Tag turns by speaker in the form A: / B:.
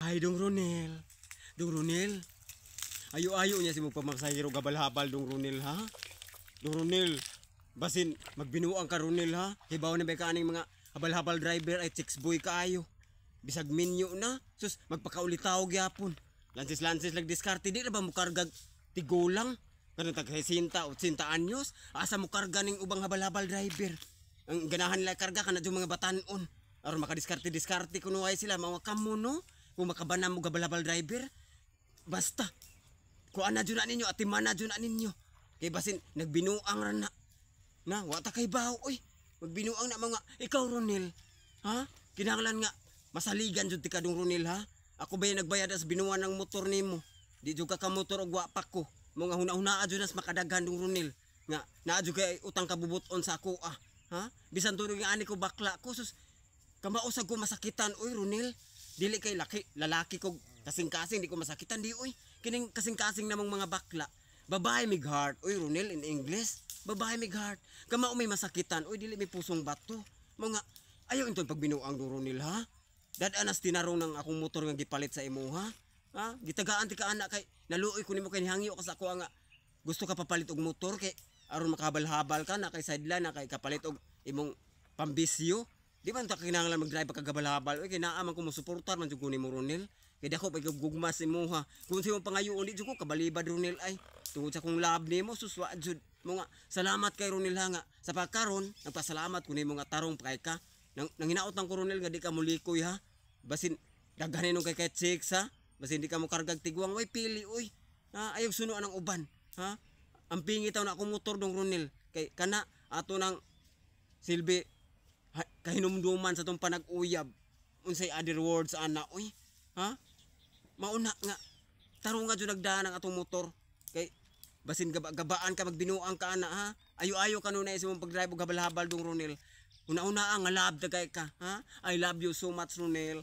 A: Ay, Dong Ronel. Dong Ronel. Ayo-ayo niya si mo pamagsahiro gabal-habal, Dong Ronel, ha? Dong Ronel, basin magbinuang ka, Ronel, ha? Hibaw na ba ka aning mga habal-habal driver ay chicks boy kaayo. Bisag minyo na. Sus, magpakaulitaw gyapon. Lansis-lansis lag diskarte. Di na ba mo kargag tigulang? Ganun tag 60 o 80 anyos. Asa mo karga ning ubang habal-habal driver. Ang ganahan nila karga kana yung mga batanon. Aron makadiskarte-diskarte kuno ay sila mga kamo no. Kung makabanam mo habal-habal driver. Basta. Kuan na dyan na ninyo at timana dyan na ninyo. Kay basin nagbinuang ra na. Na, wata kay bao oy. Magbinuang na mga ikaw Ronel. Ha? Kinahanglan nga masaligan jud ti kadung Ronel ha. Ako ba nagbayad sa binuan ng motor nimo? Di jud ka motor og wapak ko. Mga huna-hunaa jud nas makadaghan dong Ronel. Nga naa jud kay utang kabubuton sa ako ah. Ha? Bisan tunog nga ani ko bakla ko sus. Kamao sa ko masakitan oy Ronel. Dili kay lalaki ko kasing-kasing di ko masakitan di oy. Kining kasing-kasing namong mga bakla. Babae mig heart oy Ronel in English. Babae mig heart. Kamao may masakitan oy dili may pusong bato. Mga ayaw inton pagbinuang dong Ronel ha. Dadanas tinarong ng akong motor nga gipalit sa imo ha. Ha? Gitagaan ti ka anak kay naluoy ko nimo kay hangyo ka sa ako nga gusto ka papalit og motor kay aron makahabal-habal ka na kay sideline na kay kapalit og imong pambisyo. Di ba ta kinahanglan mag-drive ka gabal-habal oy kay naa man ko mo suportar man jud ko nimo Ronel. Kay dako pay gugmas imo ha. Kung sa imong pangayoon di jud ko kabalibad Ronel ay tungod sa kong love nimo suswa jud mo nga salamat kay Ronel ha nga sa pagkaron nagpasalamat ko nimo nga tarong kay ka nang hinaot ng Ronel nga di ka mulikoy ha. Basin daghanin nung kay chicks ha. Basin di ka mo kargag tiguang way pili oy. Ha ayaw suno ang uban ha. Ang pingitaw na akong motor dong Ronel kay kana ato nang silbi kahinumduman sa tong panag-uyab unsay other words ana oy ha mauna nga tarong nga jud nagdaan ang atong motor kay basin gabaan ka magbinuang ka ana ha ayo-ayo kanunay sa mong pagdrive og habal-habal dong Ronel una-una ang love kay ka ha I love you so much Ronel